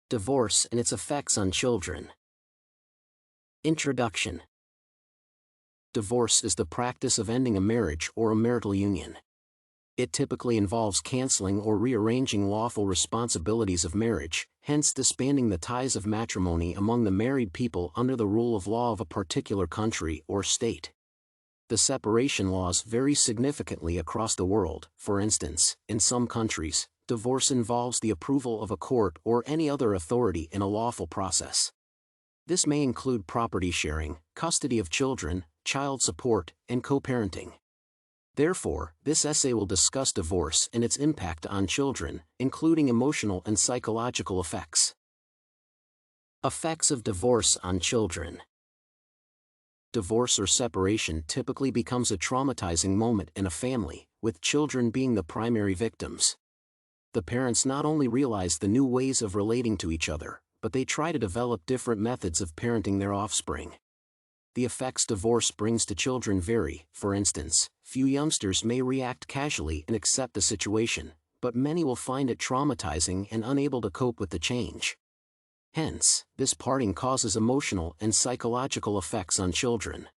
Divorce and its effects on children. Introduction. Divorce is the practice of ending a marriage or a marital union. It typically involves canceling or rearranging lawful responsibilities of marriage, hence disbanding the ties of matrimony among the married people under the rule of law of a particular country or state. The separation laws vary significantly across the world. For instance, in some countries, divorce involves the approval of a court or any other authority in a lawful process. This may include property sharing, custody of children, child support, and co-parenting. Therefore, this essay will discuss divorce and its impact on children, including emotional and psychological effects. Effects of divorce on children. Divorce or separation typically becomes a traumatizing moment in a family, with children being the primary victims. The parents not only realize the new ways of relating to each other, but they try to develop different methods of parenting their offspring. The effects divorce brings to children vary. For instance, few youngsters may react casually and accept the situation, but many will find it traumatizing and unable to cope with the change. Hence, this parting causes emotional and psychological effects on children.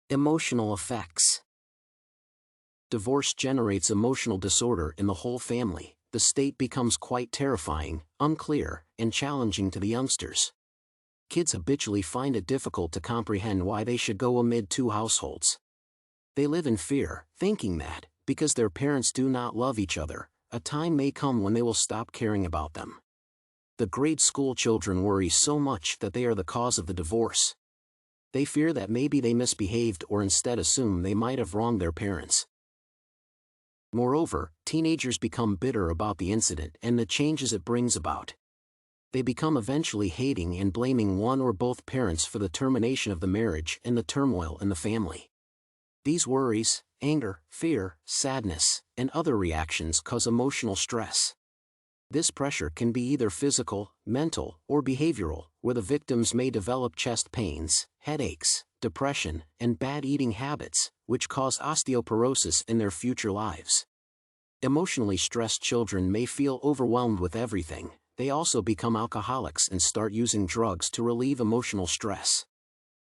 Emotional effects. Divorce generates emotional disorder in the whole family. The state becomes quite terrifying, unclear, and challenging to the youngsters. Kids habitually find it difficult to comprehend why they should go amid two households. They live in fear, thinking that, because their parents do not love each other, a time may come when they will stop caring about them. The grade school children worry so much that they are the cause of the divorce. They fear that maybe they misbehaved or instead assume they might have wronged their parents. Moreover, teenagers become bitter about the incident and the changes it brings about. They become eventually hating and blaming one or both parents for the termination of the marriage and the turmoil in the family. These worries, anger, fear, sadness, and other reactions cause emotional stress. This pressure can be either physical, mental, or behavioral, where the victims may develop chest pains, headaches, depression, and bad eating habits, which cause osteoporosis in their future lives. Emotionally stressed children may feel overwhelmed with everything. They also become alcoholics and start using drugs to relieve emotional stress.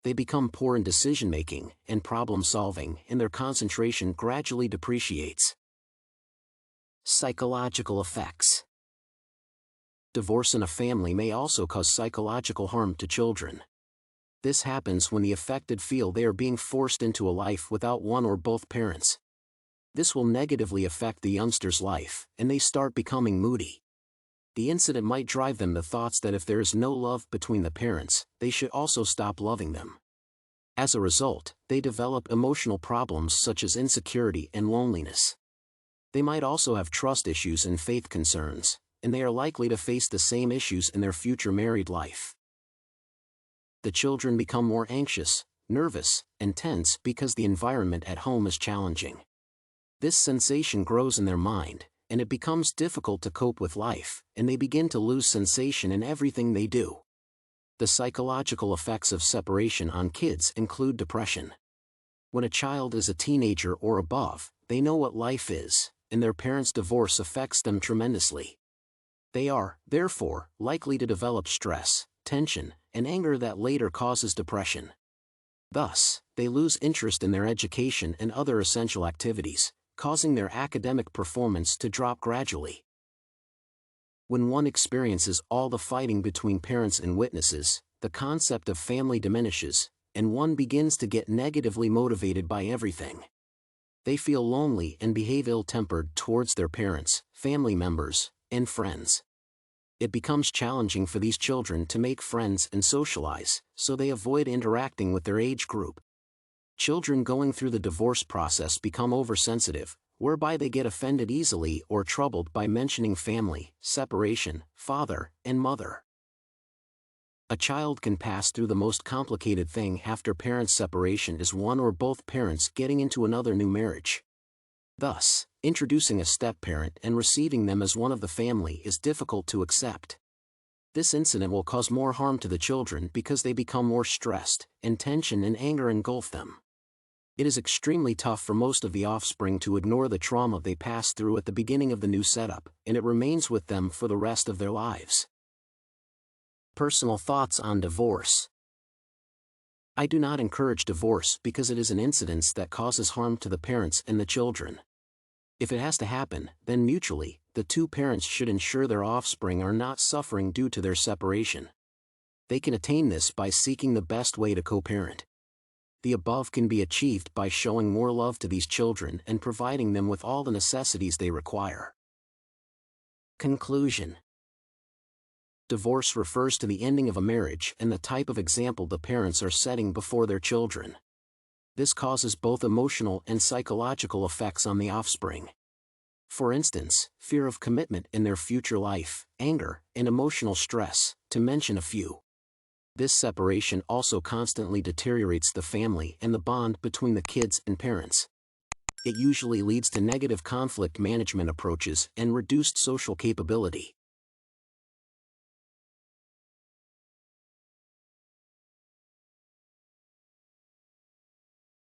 They become poor in decision-making and problem-solving, and their concentration gradually depreciates. Psychological effects. Divorce in a family may also cause psychological harm to children. This happens when the affected feel they are being forced into a life without one or both parents. This will negatively affect the youngster's life, and they start becoming moody. The incident might drive them to thoughts that if there is no love between the parents, they should also stop loving them. As a result, they develop emotional problems such as insecurity and loneliness. They might also have trust issues and faith concerns, and they are likely to face the same issues in their future married life. The children become more anxious, nervous, and tense because the environment at home is challenging. This sensation grows in their mind, and it becomes difficult to cope with life, and they begin to lose sensation in everything they do. The psychological effects of separation on kids include depression. When a child is a teenager or above, they know what life is, and their parents' divorce affects them tremendously. They are, therefore, likely to develop stress, tension, and anger that later causes depression. Thus, they lose interest in their education and other essential activities, causing their academic performance to drop gradually. When one experiences all the fighting between parents and witnesses, the concept of family diminishes, and one begins to get negatively motivated by everything. They feel lonely and behave ill-tempered towards their parents, family members, and friends. It becomes challenging for these children to make friends and socialize, so they avoid interacting with their age group. Children going through the divorce process become oversensitive, whereby they get offended easily or troubled by mentioning family, separation, father, and mother. A child can pass through the most complicated thing after parent separation is one or both parents getting into another new marriage. Thus, introducing a step-parent and receiving them as one of the family is difficult to accept. This incident will cause more harm to the children because they become more stressed, and tension and anger engulf them. It is extremely tough for most of the offspring to ignore the trauma they pass through at the beginning of the new setup, and it remains with them for the rest of their lives. Personal thoughts on divorce. I do not encourage divorce because it is an incident that causes harm to the parents and the children. If it has to happen, then mutually, the two parents should ensure their offspring are not suffering due to their separation. They can attain this by seeking the best way to co-parent. The above can be achieved by showing more love to these children and providing them with all the necessities they require. Conclusion. Divorce refers to the ending of a marriage and the type of example the parents are setting before their children. This causes both emotional and psychological effects on the offspring. For instance, fear of commitment in their future life, anger, and emotional stress, to mention a few. This separation also constantly deteriorates the family and the bond between the kids and parents. It usually leads to negative conflict management approaches and reduced social capability.